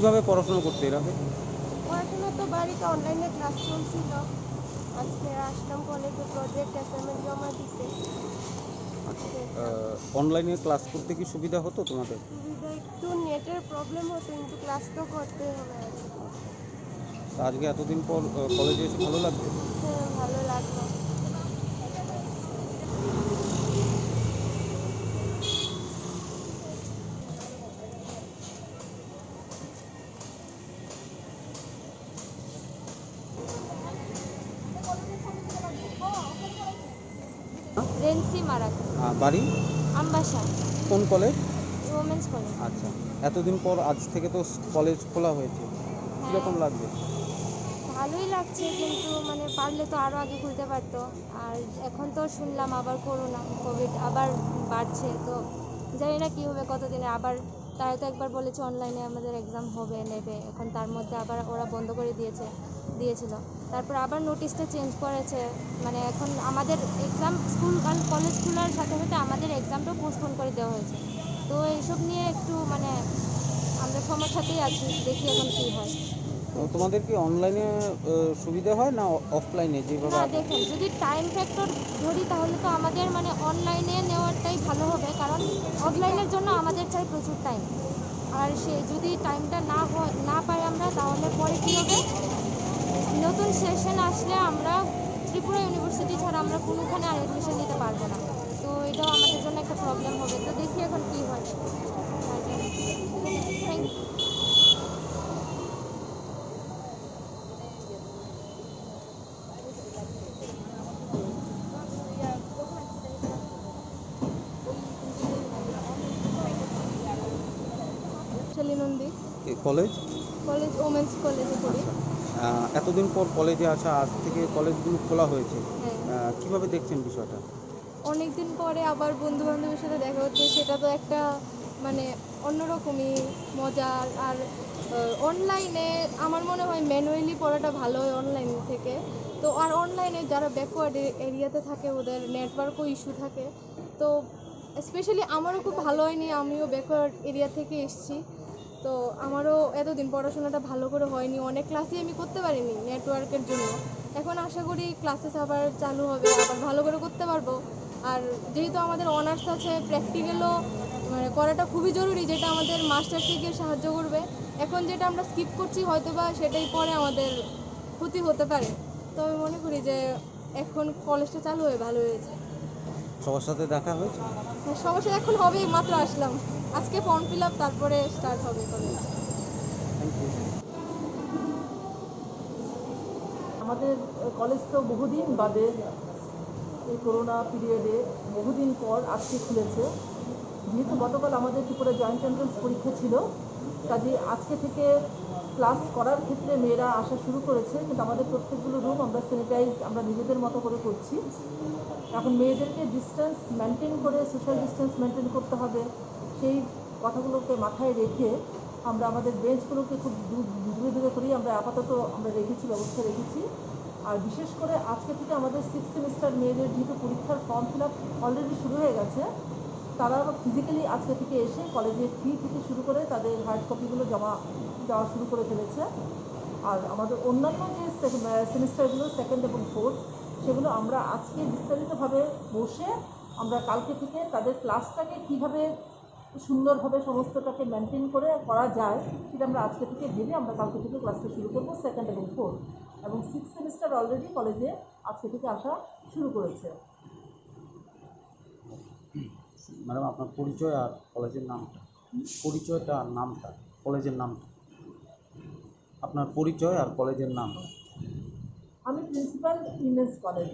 কিভাবে পড়াশোনা করতে এর আগে? পড়াশোনা তো বাড়িতে অনলাইনে ক্লাস চলছিল। আজকে আসলাম কলেজে প্রজেক্ট অ্যাসাইনমেন্ট জমা দিতে। আচ্ছা, অনলাইনে ক্লাস করতে কি সুবিধা হতো তোমাদের? সুবিধা একটু নেটের প্রবলেম হতো, কিন্তু ক্লাস তো করতেই হবে আর কি। আচ্ছা, তা আজকে এতদিন পর কলেজে এসে ভালো লাগছে? হ্যাঁ, ভালো লাগলো। রেন্সি মারাক, বাড়ি আমবাসা, কোন কলেজ? Women's college. আচ্ছা, এতদিন পর আজ থেকে তো কলেজ খোলা হয়েছে, কীরকম হ্যাঁ, লাগবে? ভালোই লাগছে, কিন্তু মানে পারলে তো আরও আগে খুলতে পারতো। আর এখন তো শুনলাম আবার করোনা কোভিড আবার বাড়ছে, তো জানি না কী হবে কতদিনে আবার। তারা তো একবার বলেছে অনলাইনে আমাদের এক্সাম হবে, নেবে, এখন তার মধ্যে আবার ওরা বন্ধ করে দিয়েছিল। তারপর আবার নোটিশটা চেঞ্জ করেছে, মানে এখন আমাদের এক্সাম স্কুল আর কলেজ খোলার সাথে সাথে আমাদের এক্সামটাও পোস্টপোন করে দেওয়া হয়েছে। তো এইসব নিয়ে একটু মানে আমরা সমস্যাতেই আছি, দেখি এখন কী হয়। তোমাদের কি অনলাইনে সুবিধা হয় না অফলাইনে যেভাবে না, আগে? দেখুন, যদি টাইম ফ্যাক্টর ধরি তাহলে তো আমাদের মানে অনলাইনে নেওয়াটাই ভালো হবে, কারণ অফলাইনের জন্য আমাদের চাই প্রচুর টাইম। আর সে যদি টাইমটা না পাই আমরা, তাহলে পরে কী হবে, নতুন সেশন আসলে আমরা ত্রিপুরা ইউনিভার্সিটি ছাড়া আমরা কোনোখানে আর অ্যাডমিশন নিতে পারবো না। তো এটাও আমাদের জন্য একটা প্রবলেম হবে, তো দেখি এখন কী হয়। Thank you. Shali Nandi, college? College women's কলেজে পড়ি। আচ্ছা, এতদিন পর কলেজে আসা, আজ থেকে কলেজগুলো খোলা হয়েছে, হ্যাঁ, কিভাবে দেখছেন বিষয়টা? অনেক দিন পরে আবার বন্ধু বান্ধবের সাথে দেখা হচ্ছে, সেটা তো একটা মানে অন্যরকমই মজার। আর অনলাইনে আমার মনে হয় ম্যানুয়ালি পড়াটা ভালো হয় অনলাইন থেকে। তো আর অনলাইনে যারা ব্যাকওয়ার্ড এরিয়াতে থাকে ওদের নেটওয়ার্কও ইস্যু থাকে। তো স্পেশালি আমারও খুব ভালো হয়নি, আমিও ব্যাকওয়ার্ড এরিয়া থেকে এসেছি। তো আমারও এতদিন পড়াশোনাটা ভালো করে হয়নি, অনেক ক্লাসই আমি করতে পারিনি নেটওয়ার্কের জন্য। এখন আশা করি ক্লাসেস আবার চালু হবে, আবার ভালো করে করতে পারবো। আর যেহেতু আমাদের অনার্স আছে, প্র্যাকটিক্যালও মানে করাটা খুবই জরুরি, যেটা আমাদের মাস্টার্সে গিয়ে সাহায্য করবে। এখন যেটা আমরা স্কিপ করছি হয়তো বা সেটাই পরে আমাদের ক্ষতি হতে পারে। তো আমি মনে করি যে এখন কলেজটা চালু হয়ে ভালো হয়েছে। সবার সাথে দেখা হয়েছে? হ্যাঁ, সবার সাথে এখন হবে, মাত্র আসলাম, আজকে ফর্ম ফিল আপ, তারপরে স্টার্ট হবে কলেজ। Thank you. আমাদের কলেজ তো বহুদিন বাদে এই করোনা পিরিয়ডে বহুদিন পর আজকে খুলেছে। যেহেতু গতকাল আমাদের ত্রিপুরা জয়েন্ট এন্ট্রান্স পরীক্ষা ছিল, কাজে আজকে থেকে ক্লাস করার ক্ষেত্রে মেয়েরা আসা শুরু করেছে, কিন্তু আমাদের প্রত্যেকগুলো রুম আমরা স্যানিটাইজ আমরা নিজেদের মতো করে করছি। এখন মেয়েদেরকে ডিস্টেন্স মেনটেন করে, সোশ্যাল ডিস্টেন্স মেনটেন করতে হবে, সেই কথাগুলোকে মাথায় রেখে আমরা আমাদের বেঞ্চগুলোকে খুব দূরে দূরে করেই আমরা আপাতত আমরা রেখেছি, ব্যবস্থা রেখেছি। আর বিশেষ করে আজকে থেকে আমাদের 6th সেমিস্টার মেয়েদের যেহেতু পরীক্ষার ফর্ম ফিল আপ অলরেডি শুরু হয়ে গেছে, তারা ফিজিক্যালি আজকে থেকে এসে কলেজের ফি থেকে শুরু করে তাদের হার্ড কপিগুলো জমা দেওয়া শুরু করে ফেলেছে। আর আমাদের অন্যান্য যে সেমিস্টারগুলো 2nd এবং 4th, সেগুলো আমরা আজকে বিস্তারিতভাবে বসে আমরা কালকে থেকে তাদের ক্লাসটাকে কীভাবে সুন্দরভাবে সমস্তটাকে মেনটেন করে করা যায় সেটা আমরা আজকে থেকে ভেবে আমরা কালকে থেকে ক্লাসটা শুরু করবো 2nd এবং 4th। এবং 6th সেমিস্টার অলরেডি কলেজে আজকে থেকে আসা শুরু করেছে। ম্যাডাম, আপনার পরিচয় আর কলেজের নামটা? পরিচয়টা আর নামটা, কলেজের নামটা। আপনার পরিচয় আর কলেজের নাম। আমি প্রিন্সিপাল উইমেন্স কলেজ।